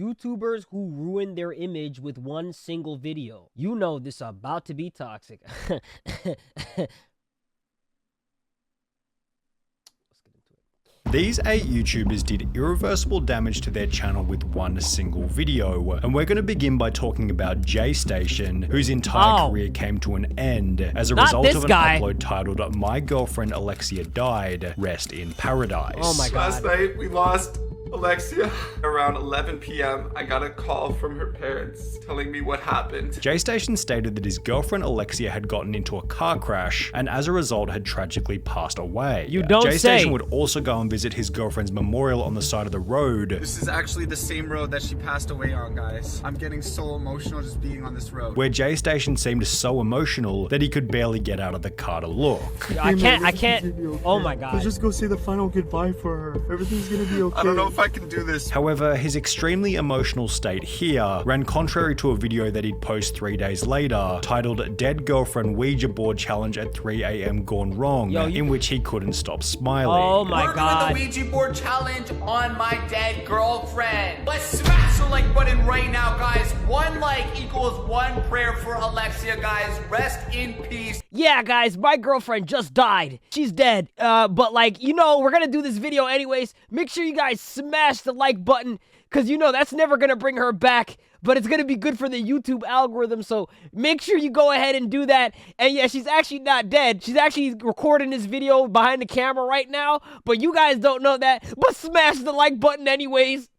YouTubers who ruin their image with one single video. You know this is about to be toxic. These 8 YouTubers did irreversible damage to their channel with one single video, and we're going to begin by talking about JStation, whose entire career came to an end as a result of an upload titled "My Girlfriend Alexia Died, Rest in Paradise." Oh my god. Last night we lost Alexia. Around 11 p.m. I got a call from her parents telling me what happened. JStation stated that his girlfriend Alexia had gotten into a car crash and as a result had tragically passed away. You don't say. JStation would also go and visit his girlfriend's memorial on the side of the road. This is actually the same road that she passed away on, guys. I'm getting so emotional just being on this road. Where JStation seemed so emotional that he could barely get out of the car to look. I can't. Oh my god. Let's just go say the final goodbye for her. Everything's gonna be okay. I don't know if I can do this. However, his extremely emotional state here ran contrary to a video that he'd post 3 days later titled "Dead Girlfriend Ouija Board Challenge at 3 a.m. Gone Wrong," in which he couldn't stop smiling. Oh my god. We're doing the Ouija board challenge on my dead girlfriend. Let's smash the like button right now, guys. 1 like equals 1 prayer for Alexia, guys. Rest in peace. Yeah, guys, my girlfriend just died. She's dead. But like, you know, we're gonna do this video anyways. Make sure you guys smash the like button, because you know that's never gonna bring her back, but it's gonna be good for the YouTube algorithm, so make sure you go ahead and do that. And yeah, she's actually not dead. She's actually recording this video behind the camera right now, but you guys don't know that. But smash the like button anyways.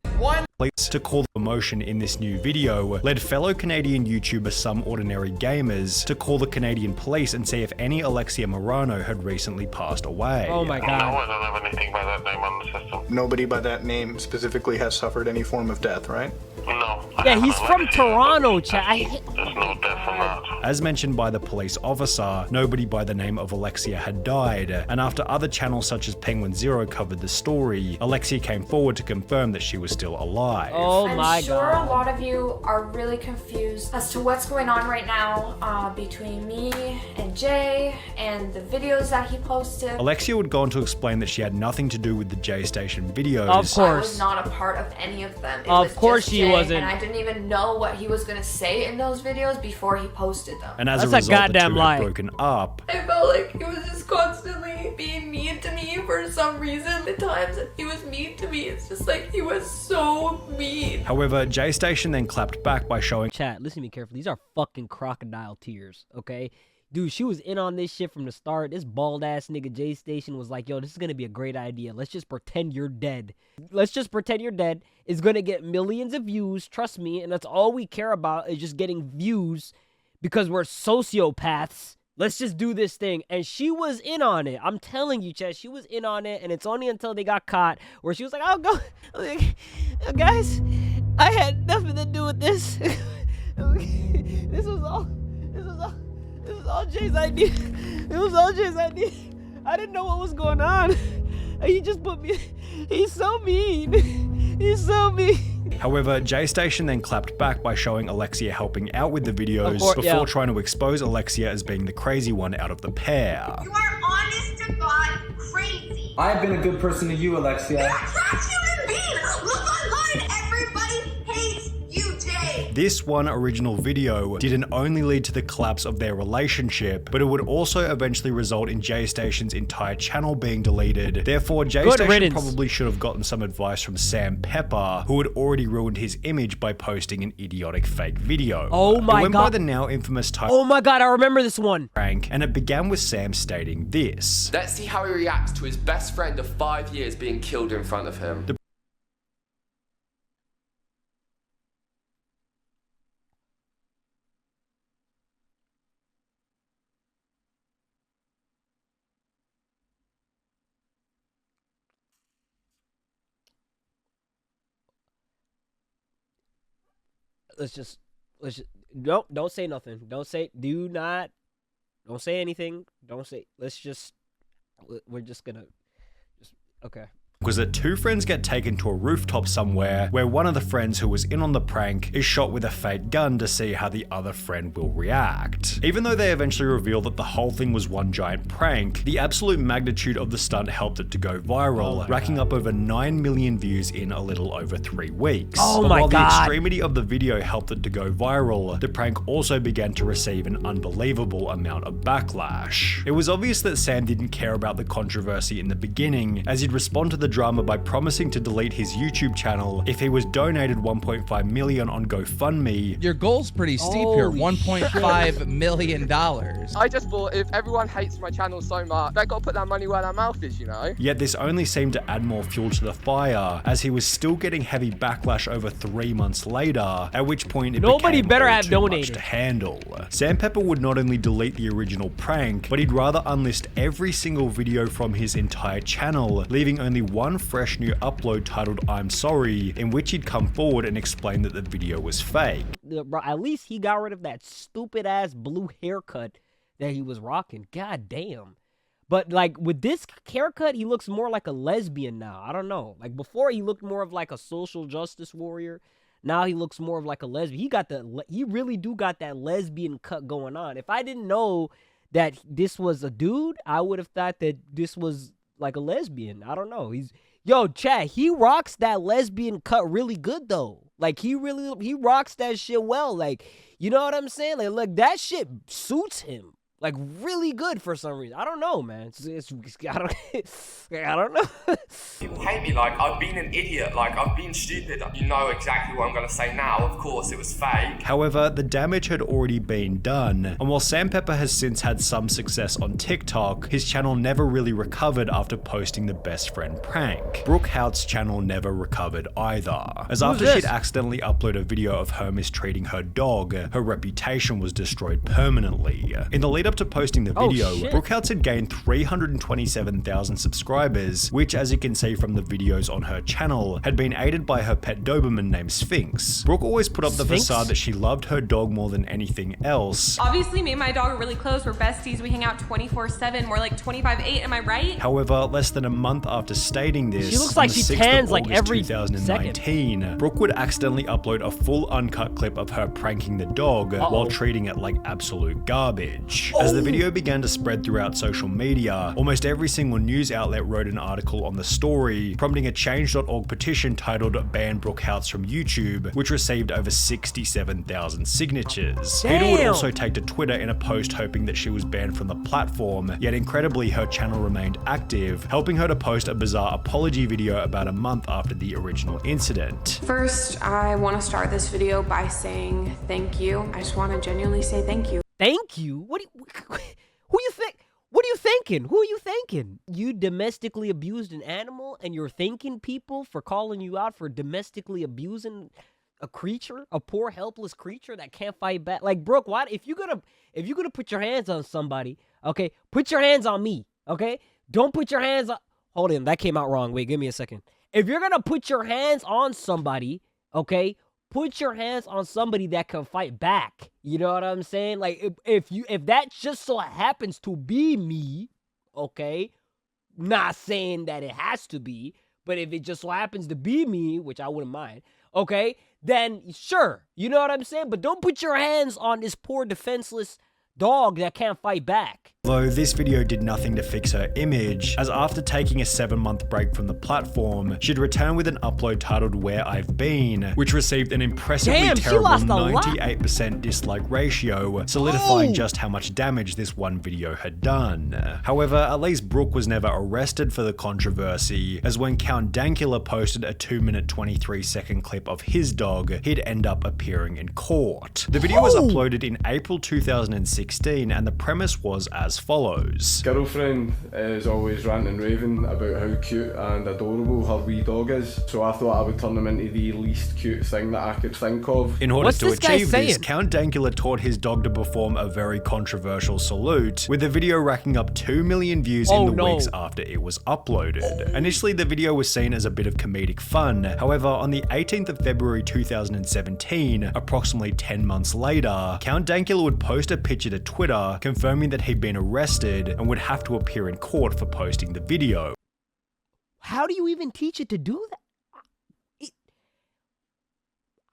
Police to call the emotion in this new video led fellow Canadian YouTuber Some Ordinary Gamers to call the Canadian police and see if any Alexia Morano had recently passed away. Oh my god. No, I don't have anything by that name on the system. Nobody by that name specifically has suffered any form of death, right? No. Yeah, he's from Toronto, chat. There's no death on that. As mentioned by the police officer, nobody by the name of Alexia had died, and after other channels such as Penguin Zero covered the story, Alexia came forward to confirm that she was still alive. Oh my I'm sure god. a lot of you are really confused as to what's going on right now between me and Jay and the videos that he posted. Alexia would go on to explain that she had nothing to do with the JStation videos. Of course. I was not a part of any of them. It Of course she Jay, wasn't. And I didn't even know what he was gonna say in those videos before he posted them. And as That's a a result, the goddamn two lie. had broken up. I felt like he was just constantly being mean to me for some reason. The times that he was mean to me, it's just like he was so mean. However, JStation then clapped back by showing Chat, listen to me carefully. These are fucking crocodile tears, okay? Dude, she was in on this shit from the start. This bald-ass nigga JStation was like, yo, this is gonna be a great idea. Let's just pretend you're dead. Let's just pretend you're dead. It's gonna get millions of views, trust me, and that's all we care about is just getting views because we're sociopaths. Let's just do this thing. And she was in on it. I'm telling you, Chess, she was in on it, and it's only until they got caught where she was like, I'll go. Like, guys, I had nothing to do with this. This was all Jay's idea. It was all Jay's idea. I didn't know what was going on. He just put me. He's so mean. He's so mean. However, JStation then clapped back by showing Alexia helping out with the videos before trying to expose Alexia as being the crazy one out of the pair. You are honest to God crazy. I have been a good person to you, Alexia. You're a trash human being. Look online. Everybody hates you, Jay. This one original video didn't only lead to the collapse of their relationship, but it would also eventually result in JStation's entire channel being deleted. Therefore, JStation probably should have gotten some advice from Sam Pepper, who had already ruined his image by posting an idiotic fake video. Oh my it went god. by the now infamous title. Oh my god, I remember this one. Prank, and it began with Sam stating this. Let's see how he reacts to his best friend of 5 years being killed in front of him. Let's just nope, don't say nothing. Don't say don't say anything. Don't say, we're just gonna okay. was that two friends get taken to a rooftop somewhere where one of the friends who was in on the prank is shot with a fake gun to see how the other friend will react. Even though they eventually reveal that the whole thing was one giant prank, the absolute magnitude of the stunt helped it to go viral, racking up over 9 million views in a little over 3 weeks. Oh but my while God. the extremity of the video helped it to go viral, the prank also began to receive an unbelievable amount of backlash. It was obvious that Sam didn't care about the controversy in the beginning, as he'd respond to the drama by promising to delete his YouTube channel if he was donated 1.5 million on GoFundMe. Your goal's pretty steep here, $1.5 million. I just thought if everyone hates my channel so much, they gotta put that money where their mouth is, you know? Yet this only seemed to add more fuel to the fire, as he was still getting heavy backlash over 3 months later, at which point it Nobody became better all have too donated. much to handle. Sam Pepper would not only delete the original prank, but he'd rather unlist every single video from his entire channel, leaving only one fresh new upload titled I'm Sorry, in which he'd come forward and explain that the video was fake. Bro, at least he got rid of that stupid ass blue haircut that he was rocking. God damn. But like with this haircut, he looks more like a lesbian now. I don't know. Like before, he looked more of like a social justice warrior. Now he looks more of like a lesbian. He really do got that lesbian cut going on. If I didn't know that this was a dude, I would have thought that this was like a lesbian. I don't know. Yo, chat, he rocks that lesbian cut really good though. Like he rocks that shit well. Like, you know what I'm saying? Like, look, that shit suits him. Like really good for some reason. I don't know, man. I don't know. People hate me like I've been an idiot, like I've been stupid. You know exactly what I'm gonna say now. Of course, it was fake. However, the damage had already been done, and while Sam Pepper has since had some success on TikTok, his channel never really recovered after posting the best friend prank. Brooke Houts' channel never recovered either, as after she'd accidentally uploaded a video of her mistreating her dog, her reputation was destroyed permanently. In the lead up to posting the video, Brooke Houts had gained 327,000 subscribers, which, as you can see from the videos on her channel, had been aided by her pet Doberman named Sphinx. Brooke always put up the facade that she loved her dog more than anything else. Obviously, me and my dog are really close. We're besties. We hang out 24/7, more like 25/8. Am I right? However, less than a month after stating this, she looks like she tans like every 2019, second. Brooke would accidentally upload a full uncut clip of her pranking the dog while treating it like absolute garbage. As the video began to spread throughout social media, almost every single news outlet wrote an article on the story, prompting a change.org petition titled Ban Brooke Houts from YouTube, which received over 67,000 signatures. Peter would also take to Twitter in a post hoping that she was banned from the platform, yet incredibly her channel remained active, helping her to post a bizarre apology video about a month after the original incident. First, I want to start this video by saying thank you. I just want to genuinely say thank you. Thank you? Who you think? What are you thinking? Who are you thinking? You domestically abused an animal and you're thanking people for calling you out for domestically abusing a creature, a poor helpless creature that can't fight back? Like, Brooke, why if you're gonna put your hands on somebody, okay, put your hands on me, okay? Don't put your hands on hold on, that came out wrong. Wait, give me a second. If you're gonna put your hands on somebody, okay, put your hands on somebody that can fight back. You know what I'm saying? Like, if that just so happens to be me, okay, not saying that it has to be, but if it just so happens to be me, which I wouldn't mind, okay, then sure, you know what I'm saying? But don't put your hands on this poor defenseless dog that can't fight back. Though this video did nothing to fix her image, as after taking a 7-month break from the platform, she'd return with an upload titled Where I've Been, which received an impressively terrible 98% dislike ratio, solidifying just how much damage this one video had done. However, at least Brooke was never arrested for the controversy, as when Count Dankula posted a 2-minute 23-second clip of his dog, he'd end up appearing in court. The video was uploaded in April 2016, and the premise was as follows. Girlfriend is always ranting and raving about how cute and adorable her wee dog is, so I thought I would turn him into the least cute thing that I could think of. In order to achieve this, Count Dankula taught his dog to perform a very controversial salute, with the video racking up 2 million views in the weeks after it was uploaded. Initially, the video was seen as a bit of comedic fun. However, on the 18th of February 2017, approximately 10 months later, Count Dankula would post a picture to Twitter confirming that he'd been arrested and would have to appear in court for posting the video. How do you even teach it to do that?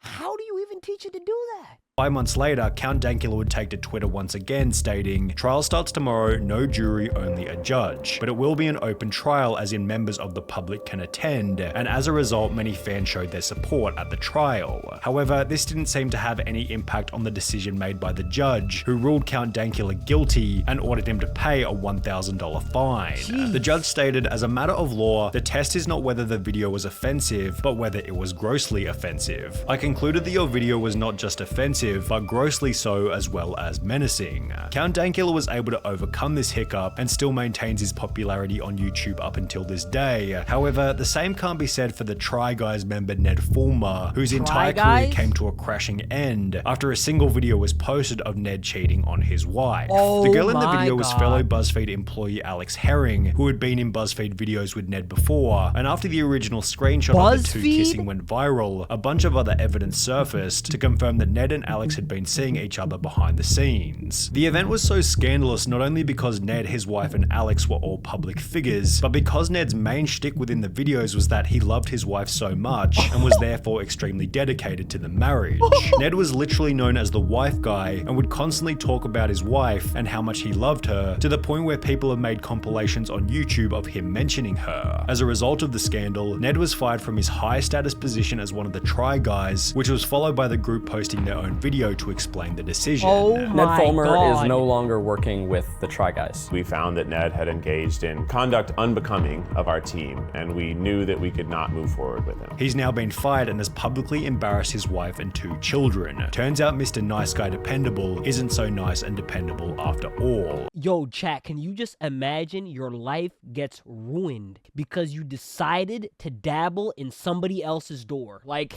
How do you even teach it to do that? 5 months later, Count Dankula would take to Twitter once again, stating, "Trial starts tomorrow, no jury, only a judge. But it will be an open trial, as in members of the public can attend, and as a result, many fans showed their support at the trial." However, this didn't seem to have any impact on the decision made by the judge, who ruled Count Dankula guilty and ordered him to pay a $1,000 fine. Jeez. The judge stated, "As a matter of law, the test is not whether the video was offensive, but whether it was grossly offensive. I concluded that your video was not just offensive, but grossly so, as well as menacing." Count Dankula was able to overcome this hiccup and still maintains his popularity on YouTube up until this day. However, the same can't be said for the Try Guys member Ned Fulmer, whose entire career came to a crashing end after a single video was posted of Ned cheating on his wife. The girl in the video was fellow BuzzFeed employee Alex Herring, who had been in BuzzFeed videos with Ned before, and after the original screenshot of the two kissing went viral, a bunch of other evidence surfaced to confirm that Ned and Alex had been seeing each other behind the scenes. The event was so scandalous not only because Ned, his wife, and Alex were all public figures, but because Ned's main shtick within the videos was that he loved his wife so much and was therefore extremely dedicated to the marriage. Ned was literally known as the wife guy and would constantly talk about his wife and how much he loved her, to the point where people have made compilations on YouTube of him mentioning her. As a result of the scandal, Ned was fired from his high status position as one of the Try Guys, which was followed by the group posting their own video to explain the decision. Ned Fulmer is no longer working with the Try Guys. We found that Ned had engaged in conduct unbecoming of our team, and we knew that we could not move forward with him. He's now been fired and has publicly embarrassed his wife and 2 children. Turns out Mr. Nice Guy Dependable isn't so nice and dependable after all. Yo, chat, can you just imagine your life gets ruined because you decided to dabble in somebody else's door? Like,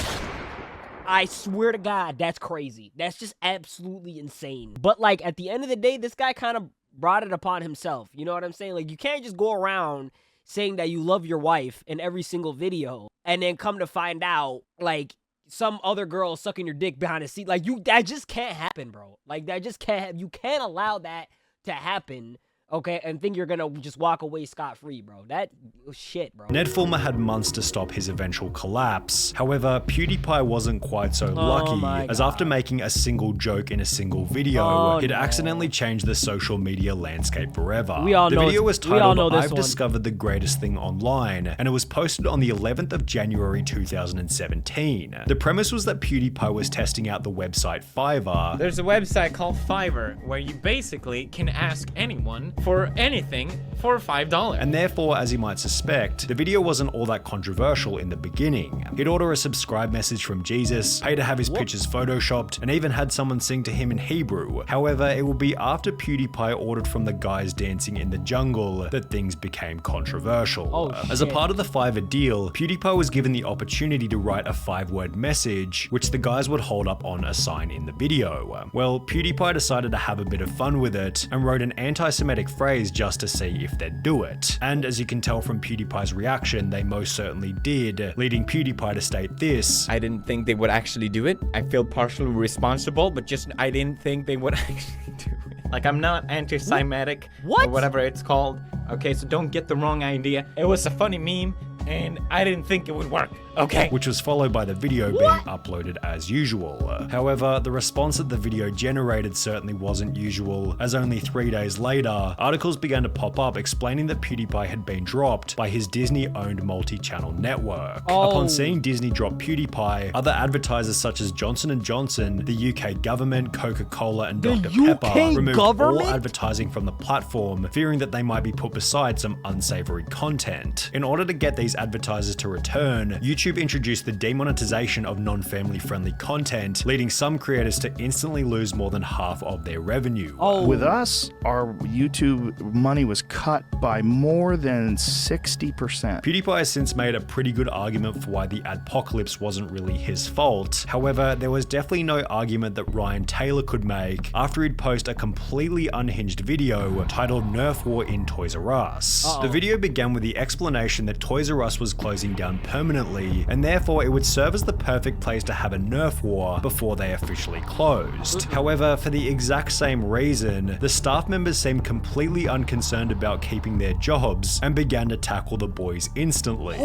I swear to God, that's crazy. That's just absolutely insane. But like, at the end of the day, this guy kind of brought it upon himself. You know what I'm saying? Like, you can't just go around saying that you love your wife in every single video and then come to find out, like, some other girl sucking your dick behind the seat. Like, that just can't happen, bro. Like, that just can't, you can't allow that to happen, okay, and think you're gonna just walk away scot-free, bro. That shit, bro. Ned Fulmer had months to stop his eventual collapse. However, PewDiePie wasn't quite so lucky, as after making a single joke in a single video, he'd accidentally changed the social media landscape forever. The video was titled, "I've discovered the greatest thing online," and it was posted on the 11th of January 2017. The premise was that PewDiePie was testing out the website Fiverr. There's a website called Fiverr, where you basically can ask anyone for anything for $5. And therefore, as you might suspect, the video wasn't all that controversial in the beginning. He'd order a subscribe message from Jesus, pay to have his pictures photoshopped, and even had someone sing to him in Hebrew. However, it would be after PewDiePie ordered from the guys dancing in the jungle that things became controversial. As a part of the Fiverr deal, PewDiePie was given the opportunity to write a 5-word message, which the guys would hold up on a sign in the video. Well, PewDiePie decided to have a bit of fun with it and wrote an anti-Semitic phrase just to see if they'd do it. And as you can tell from PewDiePie's reaction, they most certainly did, leading PewDiePie to state this: "I didn't think they would actually do it. I feel partially responsible, but just I didn't think they would actually do it. Like, I'm not anti-Semitic or whatever it's called. Okay, so don't get the wrong idea. It was a funny meme, and I didn't think it would work. Okay." Which was followed by the video being uploaded as usual. However, the response that the video generated certainly wasn't usual, as only 3 days later, articles began to pop up explaining that PewDiePie had been dropped by his Disney-owned multi-channel network. Upon seeing Disney drop PewDiePie, other advertisers such as Johnson & Johnson, the UK government, Coca-Cola, and Dr. Pepper removed all advertising from the platform, fearing that they might be put beside some unsavory content. In order to get these advertisers to return, YouTube introduced the demonetization of non-family friendly content, leading some creators to instantly lose more than half of their revenue. With us, our YouTube money was cut by more than 60%. PewDiePie has since made a pretty good argument for why the adpocalypse wasn't really his fault. However, there was definitely no argument that Ryan Taylor could make after he'd post a completely unhinged video titled "Nerf War in Toys R Us." The video began with the explanation that Toys R Us was closing down permanently initially, and therefore it would serve as the perfect place to have a Nerf war before they officially closed. However, for the exact same reason, the staff members seemed completely unconcerned about keeping their jobs and began to tackle the boys instantly.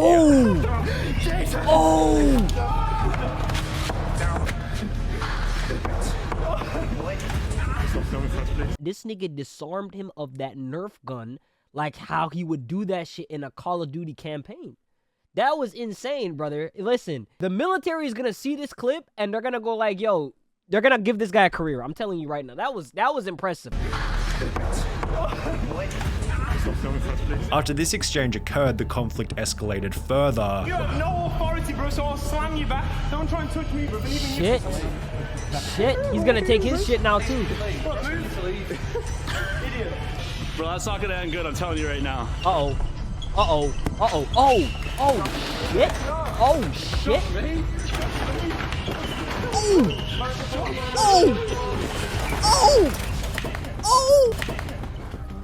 This nigga disarmed him of that Nerf gun like how he would do that shit in a Call of Duty campaign. That was insane, brother. Listen, the military is gonna see this clip and they're gonna go like, yo, they're gonna give this guy a career. I'm telling you right now. That was impressive. After this exchange occurred, the conflict escalated further. You have no authority, bro, so I'll slam you back. Don't try and touch me, bro. Shit. He's gonna take his shit now too. Bro, that's not gonna end good, I'm telling you right now. Oh shit. Oh shit.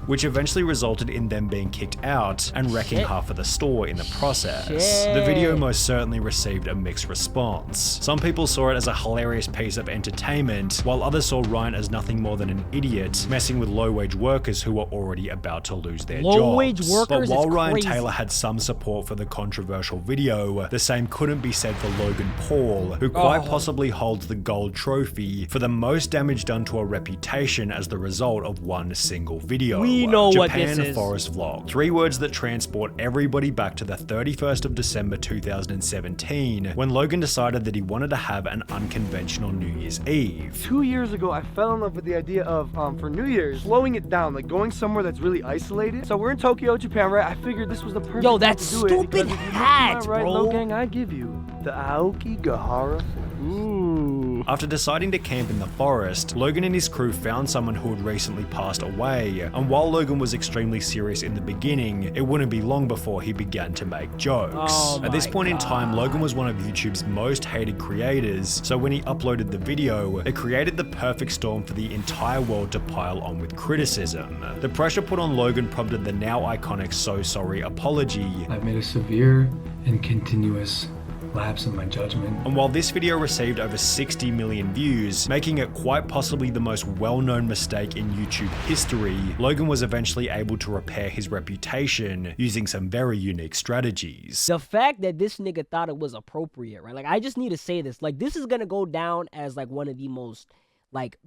Which eventually resulted in them being kicked out and wrecking half of the store in the process. The video most certainly received a mixed response. Some people saw it as a hilarious piece of entertainment, while others saw Ryan as nothing more than an idiot, messing with low-wage workers who were already about to lose their Low-wage jobs. workers But while is Ryan crazy. Taylor had some support for the controversial video, the same couldn't be said for Logan Paul, who quite possibly holds the gold trophy for the most damage done to a reputation as the result of one single video. We know what Japan this is. Forest Vlog. 3 words that transport everybody back to the 31st of December 2017, when Logan decided that he wanted to have an unconventional New Year's Eve. 2 years ago, I fell in love with the idea of, for New Year's, slowing it down, like going somewhere that's really isolated. So we're in Tokyo, Japan, right? I figured this was the perfect Yo, that time to do it, stupid because if you look to my hat, right, bro. Logang, I give you the Aokigahara. Ooh. After deciding to camp in the forest, Logan and his crew found someone who had recently passed away, and while Logan was extremely serious in the beginning, it wouldn't be long before he began to make jokes. At this point in time, Logan was one of YouTube's most hated creators, so when he uploaded the video, it created the perfect storm for the entire world to pile on with criticism. The pressure put on Logan prompted the now iconic "So Sorry" apology. I've made a severe and continuous lapse in my judgment. And while this video received over 60 million views, making it quite possibly the most well-known mistake in YouTube history, Logan was eventually able to repair his reputation using some very unique strategies. The fact that this nigga thought it was appropriate, right? Like, I just need to say this. Like, this is gonna go down as like one of the most, like,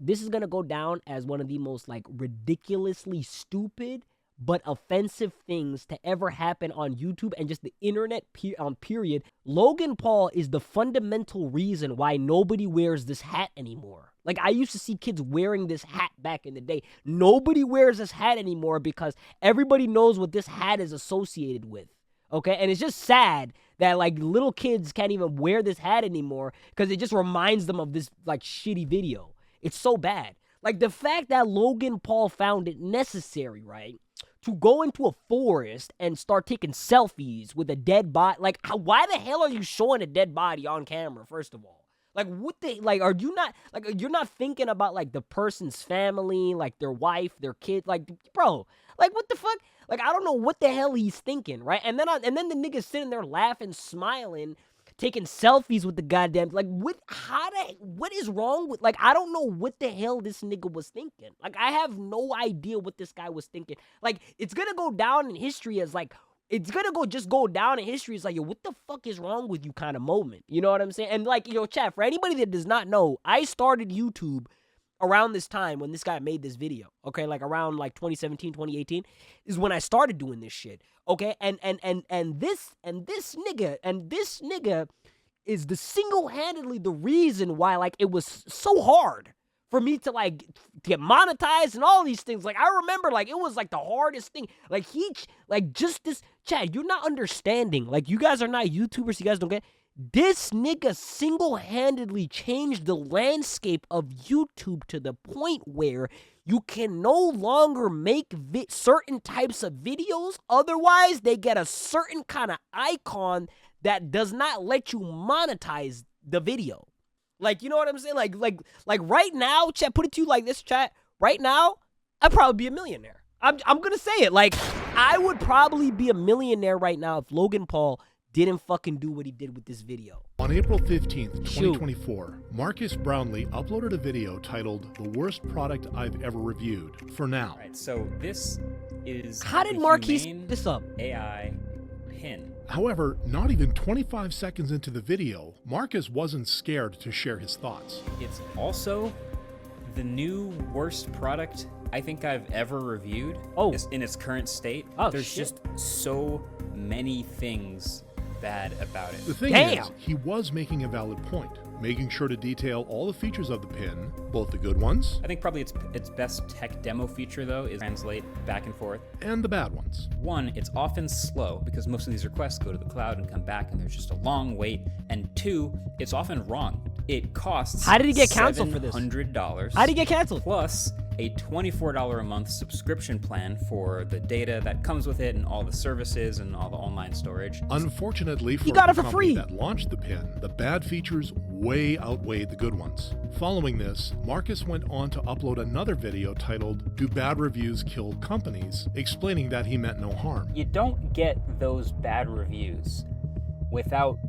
ridiculously stupid but offensive things to ever happen on YouTube and just the internet period. Logan Paul is the fundamental reason why nobody wears this hat anymore. Like, I used to see kids wearing this hat back in the day. Nobody wears this hat anymore because everybody knows what this hat is associated with. Okay? And it's just sad that, like, little kids can't even wear this hat anymore because it just reminds them of this, like, shitty video. It's so bad. Like, the fact that Logan Paul found it necessary, right, to go into a forest and start taking selfies with a dead body. Like, why the hell are you showing a dead body on camera, first of all? Like, what the, like, are you not, like, you're not thinking about, like, the person's family, like, their wife, their kid, like, bro, like, what the fuck? Like, I don't know what the hell he's thinking, right? And then the nigga's sitting there laughing, smiling, taking selfies with the goddamn, like, what is wrong with, like, I don't know what the hell this nigga was thinking. Like, I have no idea what this guy was thinking. Like, it's gonna go down in history as, like, it's gonna go down in history as, like, yo, what the fuck is wrong with you kind of moment. You know what I'm saying? And, like, yo, chat, for anybody that does not know, I started YouTube around this time when this guy made this video, okay? Like, around, like, 2017, 2018 is when I started doing this shit, okay? And this nigga is the single-handedly the reason why, like, it was so hard for me to, like, get monetized and all these things. Like, I remember, like, it was, like, the hardest thing. Like, just this, chat, you're not understanding. Like, you guys are not YouTubers, you guys don't get. This nigga single-handedly changed the landscape of YouTube to the point where you can no longer make certain types of videos. Otherwise, they get a certain kind of icon that does not let you monetize the video. Like, you know what I'm saying? Like right now, chat, put it to you like this, chat. Right now, I'd probably be a millionaire. I'm gonna say it. Like, I would probably be a millionaire right now if Logan Paul didn't fucking do what he did with this video. On April 15th, 2024, Marcus Brownlee uploaded a video titled "The Worst Product I've Ever Reviewed for Now." Right, so this is How did the Marquis humane this up? AI pin. However, not even 25 seconds into the video, Marcus wasn't scared to share his thoughts. It's also the new worst product I think I've ever reviewed. In its current state. There's just so many things bad about it. The thing is, he was making a valid point, making sure to detail all the features of the pin, both the good ones. I think probably its best tech demo feature though is translate back and forth. And the bad ones. One, it's often slow because most of these requests go to the cloud and come back and there's just a long wait. And two, it's often wrong. It costs How did he get canceled for this? $700. How did he get canceled? Plus a $24 a month subscription plan for the data that comes with it and all the services and all the online storage. Unfortunately for He got the it for company free. that launched the pin, the bad features way outweighed the good ones. Following this, Marcus went on to upload another video titled "Do Bad Reviews Kill Companies?" explaining that he meant no harm. You don't get those bad reviews without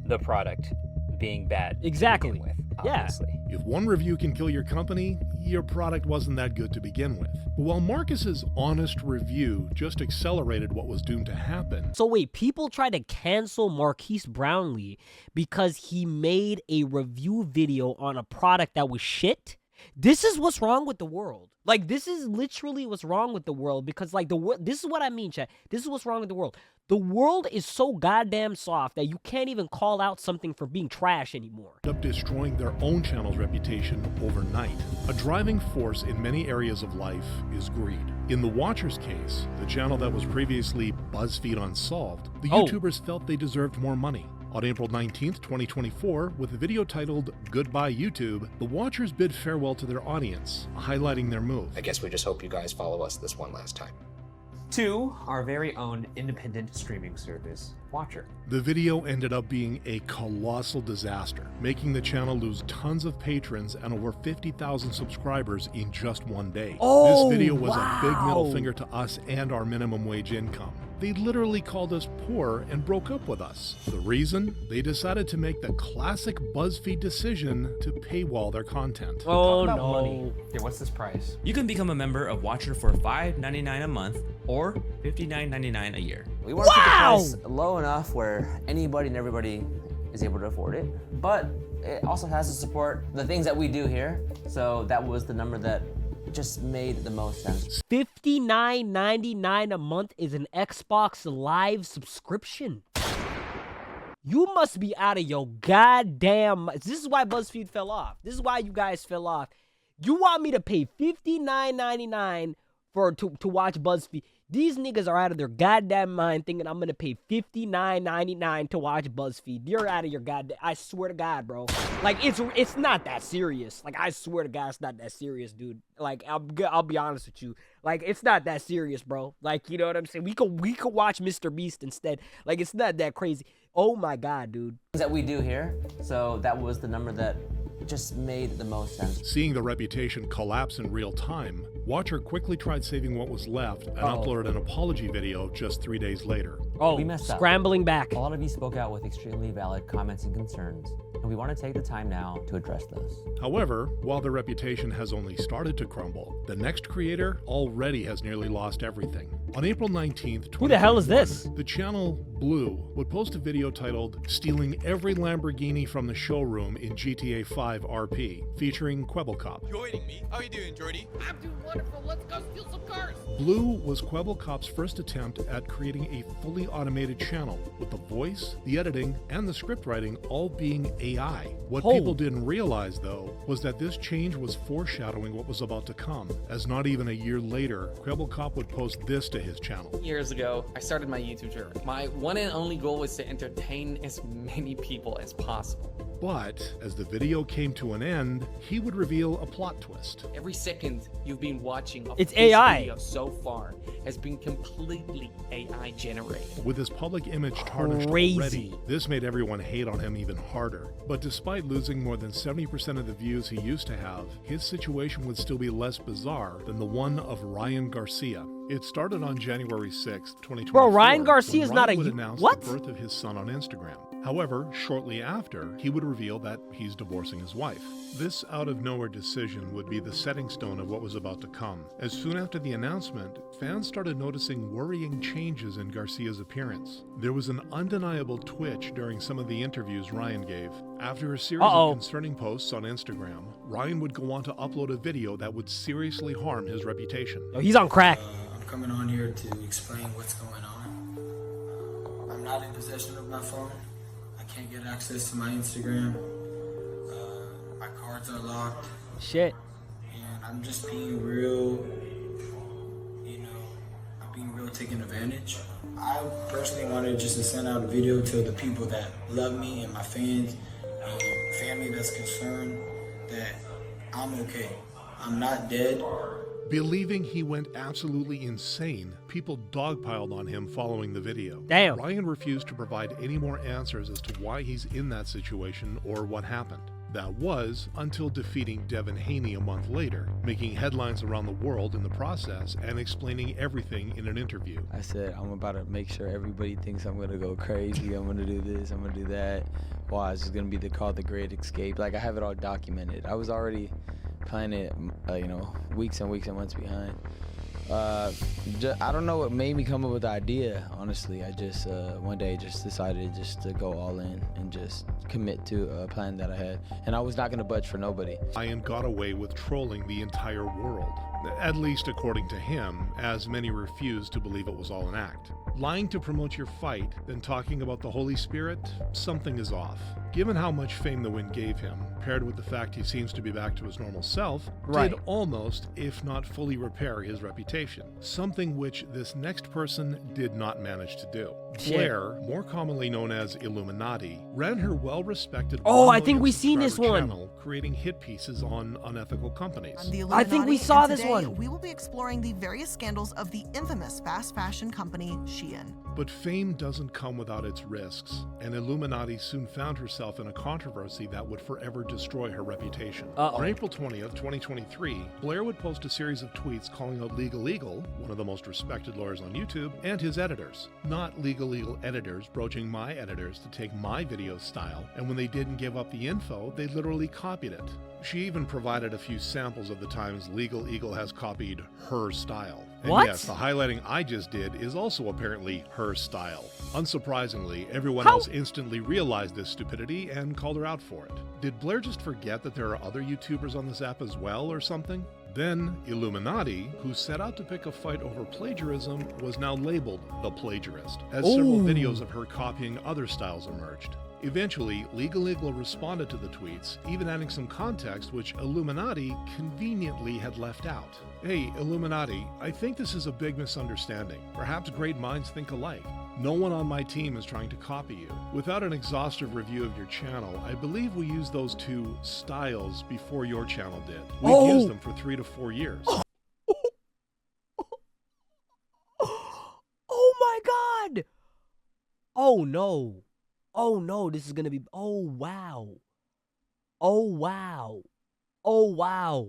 the product being bad. Exactly. To begin with, obviously. If one review can kill your company, your product wasn't that good to begin with. But while Marcus's honest review just accelerated what was doomed to happen. So wait, people tried to cancel Marquise Brownlee because he made a review video on a product that was shit? This is what's wrong with the world. Like, this is literally what's wrong with the world, because like this is what I mean, chat. This is what's wrong with the world. The world is so goddamn soft that you can't even call out something for being trash anymore. Up destroying their own channel's reputation overnight. A driving force in many areas of life is greed. In the Watchers case, the channel that was previously BuzzFeed Unsolved, the YouTubers felt they deserved more money. On April 19th, 2024, with a video titled "Goodbye YouTube," the Watchers bid farewell to their audience, highlighting their move. I guess we just hope you guys follow us this one last time. To our very own independent streaming service, Watcher. The video ended up being a colossal disaster, making the channel lose tons of patrons and over 50,000 subscribers in just one day. Oh, this video was wow. a big middle finger to us and our minimum wage income. They literally called us poor and broke up with us. The reason? They decided to make the classic BuzzFeed decision to paywall their content. Oh Talk about no. money. Yeah, what's this price? You can become a member of Watcher for $5.99 a month or $59.99 a year. We want to keep the price Low enough where anybody and everybody is able to afford it, but it also has to support the things that we do here. So that was the number that just made the most sense. $59.99 a month is an Xbox Live subscription. You must be out of your goddamn... This is why BuzzFeed fell off. This is why you guys fell off. You want me to pay $59.99 to watch BuzzFeed? These niggas are out of their goddamn mind thinking I'm gonna pay $59.99 to watch BuzzFeed. You're out of your goddamn... I swear to God, bro. Like, it's not that serious. Like, I swear to God, it's not that serious, dude. Like, I'll be honest with you. Like, it's not that serious, bro. Like, you know what I'm saying? We could watch Mr. Beast instead. Like, it's not that crazy. Oh my God, dude. That we do here. So that was the number that just made the most sense. Seeing the reputation collapse in real time, Watcher quickly tried saving what was left and uploaded an apology video just 3 days later. We messed up. Scrambling back. A lot of you spoke out with extremely valid comments and concerns, and we want to take the time now to address those. However, while their reputation has only started to crumble, the next creator already has nearly lost everything. On April 19th, Who the hell is this? The channel Blue would post a video titled "Stealing Every Lamborghini from the Showroom in GTA 5 RP," featuring Kwebbelkop. Joining me. How are you doing, Jordy? I'm doing wonderful. Let's go steal some cars. Blue was Kwebbelkop's first attempt at creating a fully automated channel, with the voice, the editing, and the script writing all being AI. What people didn't realize, though, was that this change was foreshadowing what was about to come, as not even a year later, Kwebbelkop would post this to his channel. Years ago, I started my YouTube journey. My one and only goal was to entertain as many people as possible. But as the video came to an end, he would reveal a plot twist. Every second you've been watching of It's this AI. video so far has been completely AI generated. With his public image tarnished already, this made everyone hate on him even harder. But despite losing more than 70% of the views he used to have, his situation would still be less bizarre than the one of Ryan Garcia. It started on January 6th, 2024. Bro, Ryan Garcia is not a would announce what? the birth of his son on Instagram. However, shortly after, he would reveal that he's divorcing his wife. This out-of-nowhere decision would be the setting stone of what was about to come. As soon after the announcement, fans started noticing worrying changes in Garcia's appearance. There was an undeniable twitch during some of the interviews Ryan gave. After a series of concerning posts on Instagram, Ryan would go on to upload a video that would seriously harm his reputation. Oh, he's on crack. I'm coming on here to explain what's going on. I'm not in possession of my phone. I can't get access to my Instagram. My cards are locked. Shit. And I'm just being real, I'm being real taken advantage. I personally wanted just to send out a video to the people that love me and my fans and family that's concerned that I'm okay. I'm not dead. Believing he went absolutely insane, people dogpiled on him following the video. Damn. Ryan refused to provide any more answers as to why he's in that situation or what happened. That was until defeating Devin Haney a month later, making headlines around the world in the process and explaining everything in an interview. I said, I'm about to make sure everybody thinks I'm gonna go crazy, I'm gonna do this, I'm gonna do that. Why, it's gonna be called the Great Escape. Like, I have it all documented. I was already planning it, weeks and weeks and months behind. I don't know what made me come up with the idea, honestly. I just one day just decided just to go all in and just commit to a plan that I had, and I was not going to budge for nobody. Ryan got away with trolling the entire world, at least according to him, as many refused to believe it was all an act. Lying to promote your fight, then talking about the Holy Spirit, something is off. Given how much fame the win gave him, paired with the fact he seems to be back to his normal self, did almost, if not fully, repair his reputation. Something which this next person did not manage to do. Blair, more commonly known as Illuminaughtii, ran her well-respected I think we've seen this one. channel, creating hit pieces on unethical companies. I think we saw this today, one. We will be exploring the various scandals of the infamous fast fashion company Shein. But fame doesn't come without its risks, and Illuminaughtii soon found herself in a controversy that would forever destroy her reputation. On April 20th, 2023, Blair would post a series of tweets calling out Legal Eagle, one of the most respected lawyers on YouTube, and his editors. Not Legal Eagle editors broaching my editors to take my video style, and when they didn't give up the info, they literally copied it. She even provided a few samples of the times Legal Eagle has copied her style. And yes, the highlighting I just did is also apparently her style. Unsurprisingly, everyone else instantly realized this stupidity and called her out for it. Did Blair just forget that there are other YouTubers on this app as well or something? Then, Illuminaughtii, who set out to pick a fight over plagiarism, was now labeled the plagiarist, as several videos of her copying other styles emerged. Eventually, Legal Eagle responded to the tweets, even adding some context which Illuminaughtii conveniently had left out. Hey, Illuminaughtii, I think this is a big misunderstanding. Perhaps great minds think alike. No one on my team is trying to copy you. Without an exhaustive review of your channel, I believe we used those two styles before your channel did. We've used them for 3 to 4 years. Oh my god! Oh no. Oh no, this is gonna be, oh wow. Oh wow. Oh wow.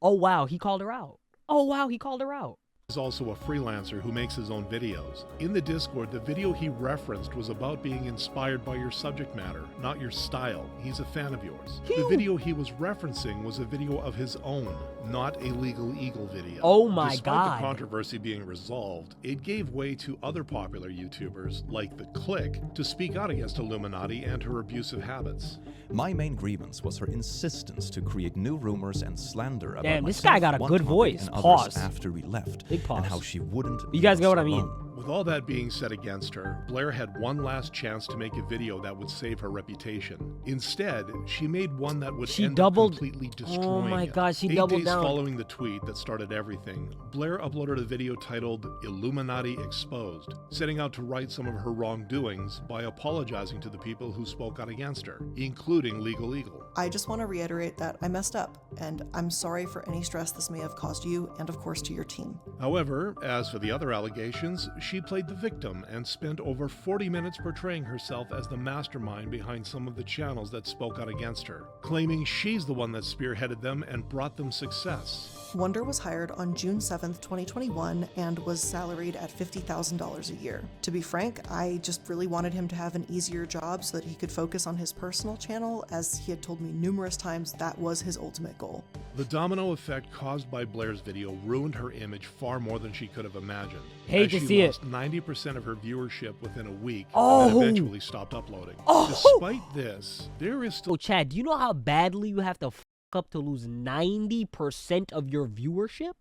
Oh wow, he called her out. Oh wow, he called her out. Is also a freelancer who makes his own videos. In the Discord, the video he referenced was about being inspired by your subject matter, not your style. He's a fan of yours. The video he was referencing was a video of his own, not a Legal Eagle video. Oh my Despite god. the controversy being resolved, it gave way to other popular YouTubers, like The Click, to speak out against Illuminaughtii and her abusive habits. My main grievance was her insistence to create new rumors and slander about Damn, this myself, guy got a one good topic voice. and others Pause. after we left, Big pause. and how she wouldn't You guys leave get what us I mean? alone. With all that being said against her, Blair had one last chance to make a video that would save her reputation. Instead, she made one that would end up completely destroying Oh my it. God, she 8 doubled days down. following the tweet that started everything, Blair uploaded a video titled Illuminaughtii Exposed, setting out to right some of her wrongdoings by apologizing to the people who spoke out against her, including Legal Eagle. I just want to reiterate that I messed up, and I'm sorry for any stress this may have caused you and, of course, to your team. However, as for the other allegations, she played the victim and spent over 40 minutes portraying herself as the mastermind behind some of the channels that spoke out against her, claiming she's the one that spearheaded them and brought them success. Wonder was hired on June 7th, 2021, and was salaried at $50,000 a year. To be frank, I just really wanted him to have an easier job so that he could focus on his personal channel, as he had told me numerous times that was his ultimate goal. The domino effect caused by Blair's video ruined her image far more than she could have imagined. Hate to she see lost 90% of her viewership within a week Oh. and eventually stopped uploading. Oh. Despite this, there is still... So, Chad, do you know how badly you have to fuck up to lose 90% of your viewership?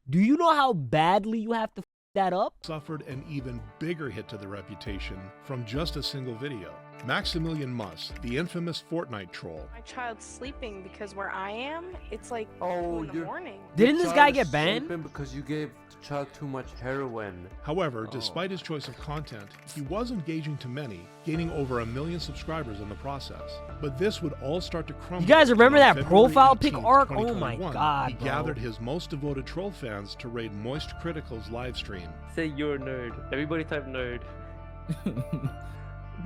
Do you know how badly you have to fuck that up? Suffered an even bigger hit to the reputation from just a single video. Maximilian Mus, the infamous Fortnite troll. My child's sleeping because where I am, it's like 2 in the morning. Didn't this guy get banned? Because you gave the child too much heroin. However, despite his choice of content, he was engaging to many, gaining over 1 million subscribers in the process. But this would all start to crumble. You guys remember when that February profile pic 18th, arc? Oh my 2021, God, He bro. gathered his most devoted troll fans to raid Moist Critical's live stream. Say you're a nerd. Everybody type nerd.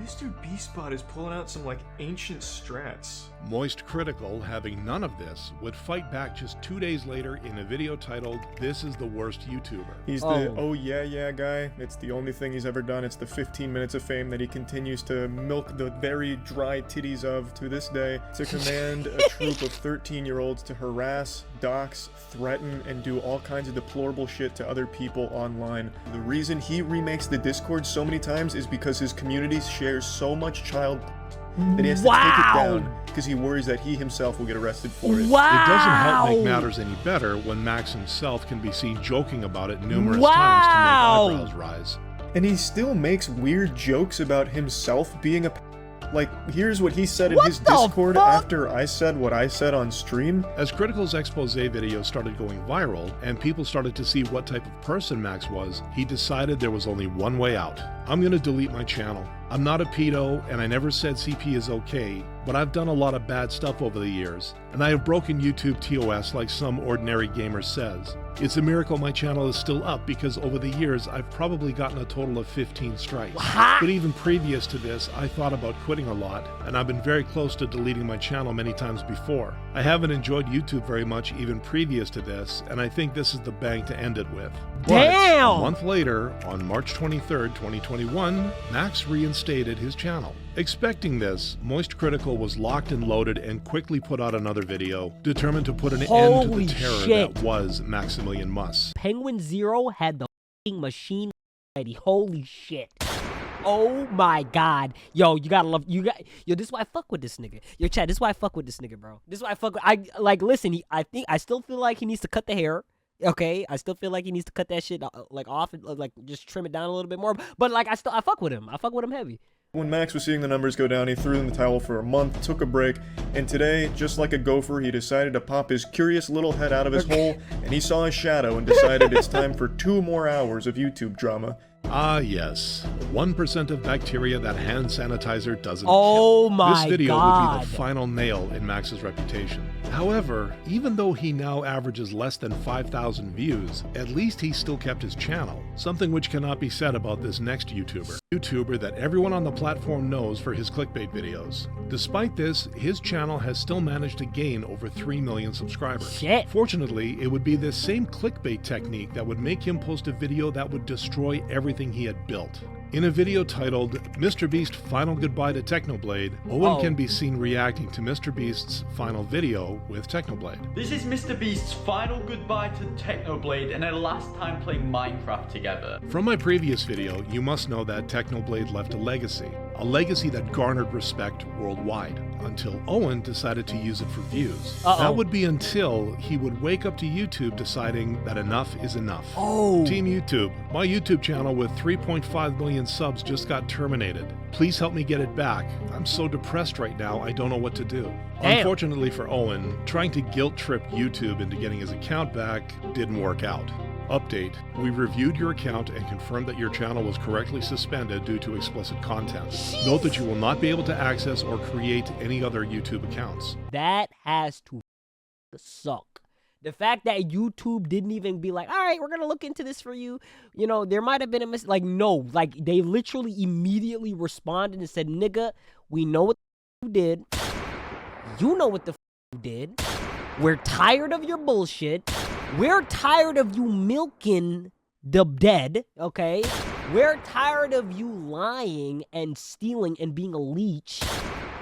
Mr. Beastbot is pulling out some like ancient strats. Moist Critical, having none of this, would fight back just 2 days later in a video titled, "This is the worst YouTuber." He's the oh yeah guy. It's the only thing he's ever done. It's the 15 minutes of fame that he continues to milk the very dry titties of to this day, to command a troop of 13-year-olds to harass, dox, threaten, and do all kinds of deplorable shit to other people online. The reason he remakes the Discord so many times is because his community shares so much child that he has to take it down because he worries that he himself will get arrested for it. It doesn't help make matters any better when Max himself can be seen joking about it numerous times to make eyebrows rise. And he still makes weird jokes about himself being a like, here's what he said in his Discord after I said what I said on stream. As Critical's expose video started going viral, and people started to see what type of person Max was, he decided there was only one way out. I'm gonna delete my channel. I'm not a pedo, and I never said CP is okay, but I've done a lot of bad stuff over the years, and I have broken YouTube TOS like some ordinary gamer says. It's a miracle my channel is still up because over the years I've probably gotten a total of 15 strikes. But even previous to this, I thought about quitting a lot, and I've been very close to deleting my channel many times before. I haven't enjoyed YouTube very much even previous to this, and I think this is the bang to end it with. Damn! But a month later, on March 23rd, 2021, Max reinstated his channel. Expecting this, Moist Critical was locked and loaded and quickly put out another video, determined to put an end to Holy the terror shit. that was Maximilian Mus. Penguin Zero had the fucking machine ready. Holy shit. Oh my God. Yo, you gotta love, yo, this is why I fuck with this nigga. Yo, Chad, this is why I fuck with this nigga, bro. This is why I fuck with, listen, I still feel like he needs to cut the hair. Okay, I still feel like he needs to cut that shit off and just trim it down a little bit more. But I fuck with him. I fuck with him heavy. When Max was seeing the numbers go down, he threw in the towel for a month, took a break, and today, just like a gopher, he decided to pop his curious little head out of his hole, and he saw a shadow and decided it's time for 2 more hours of YouTube drama. Ah, yes. 1% of bacteria that hand sanitizer doesn't Oh kill. my This video God. would be the final nail in Max's reputation. However, even though he now averages less than 5,000 views, at least he still kept his channel, something which cannot be said about this next YouTuber that everyone on the platform knows for his clickbait videos. Despite this, his channel has still managed to gain over 3 million subscribers. Shit. Fortunately, it would be this same clickbait technique that would make him post a video that would destroy everything he had built. In a video titled Mr. Beast Final Goodbye to Technoblade, Owen can be seen reacting to Mr. Beast's final video with Technoblade. This is Mr. Beast's final goodbye to Technoblade and their last time playing Minecraft together. From my previous video, you must know that Technoblade left a legacy that garnered respect worldwide, until Owen decided to use it for views. That would be until he would wake up to YouTube deciding that enough is enough. Team YouTube, my YouTube channel with 3.5 million subs just got terminated. Please help me get it back. I'm so depressed right now, I don't know what to do. Damn. Unfortunately for Owen, trying to guilt trip YouTube into getting his account back didn't work out. Update, we reviewed your account and confirmed that your channel was correctly suspended due to explicit content. Note that you will not be able to access or create any other YouTube accounts. That has to suck. The fact that YouTube didn't even be like, all right, we're going to look into this for you. You know, there might have been a mistake. Like, no. Like, they literally immediately responded and said, nigga, we know what you did. You know what the you did. We're tired of your bullshit. We're tired of you milking the dead, okay? We're tired of you lying and stealing and being a leech.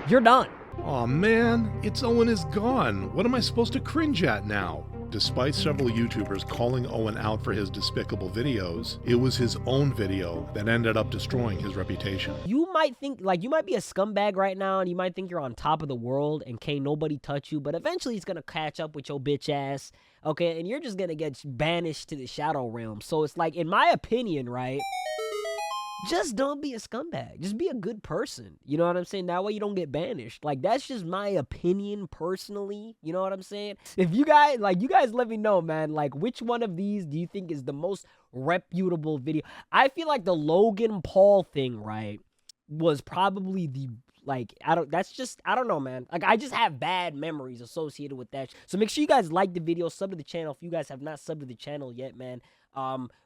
You're done. Aw man, ItsOwen is gone. What am I supposed to cringe at now? Despite several YouTubers calling Owen out for his despicable videos, it was his own video that ended up destroying his reputation. You might think, like, you might be a scumbag right now and you might think you're on top of the world and can't nobody touch you, but eventually it's gonna catch up with your bitch ass, okay? And you're just gonna get banished to the shadow realm. So it's like, in my opinion, right? Just don't be a scumbag. Just be a good person. You know what I'm saying? That way you don't get banished. Like, that's just my opinion personally. You know what I'm saying? If you guys, like, you guys let me know, man. Like, which one of these do you think is the most reputable video? I feel like the Logan Paul thing, right, was probably the, like, I don't know, man. Like, I just have bad memories associated with that. So make sure you guys like the video, sub to the channel if you guys have not subbed to the channel yet, man.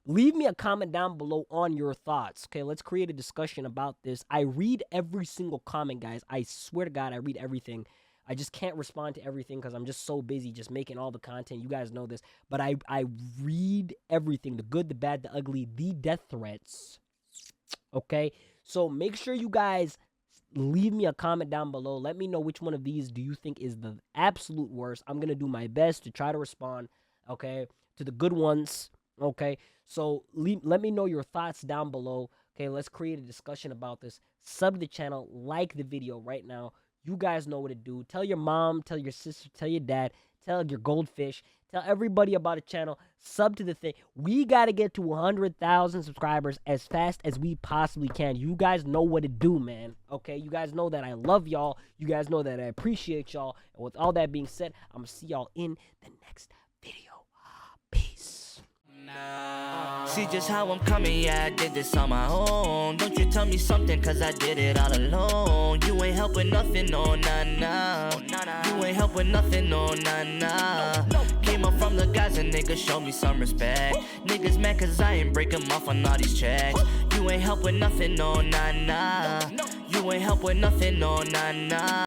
Leave me a comment down below on your thoughts. Okay, let's create a discussion about this. I read every single comment, guys. I swear to God, I read everything. I just can't respond to everything because I'm just so busy just making all the content. You guys know this. But I read everything. The good, the bad, the ugly, the death threats. Okay? So make sure you guys leave me a comment down below. Let me know which one of these do you think is the absolute worst. I'm going to do my best to try to respond, okay, to the good ones. Okay, so let me know your thoughts down below. Okay, let's create a discussion about this. Sub to the channel, like the video right now. You guys know what to do. Tell your mom, tell your sister, tell your dad, tell your goldfish, tell everybody about the channel. Sub to the thing. We got to get to 100,000 subscribers as fast as we possibly can. You guys know what to do, man. Okay, you guys know that I love y'all. You guys know that I appreciate y'all. And with all that being said, I'm going to see y'all in the next video. Peace. See just how I'm coming, yeah, I did this on my own. Don't you tell me something, cause I did it all alone. You ain't help with nothing, no, nah. You ain't help with nothing, no, nah. Came up from the guys and niggas show me some respect. Niggas mad cause I ain't break them off on all these checks. You ain't help with nothing, no, nah. You ain't help with nothing, no, nah.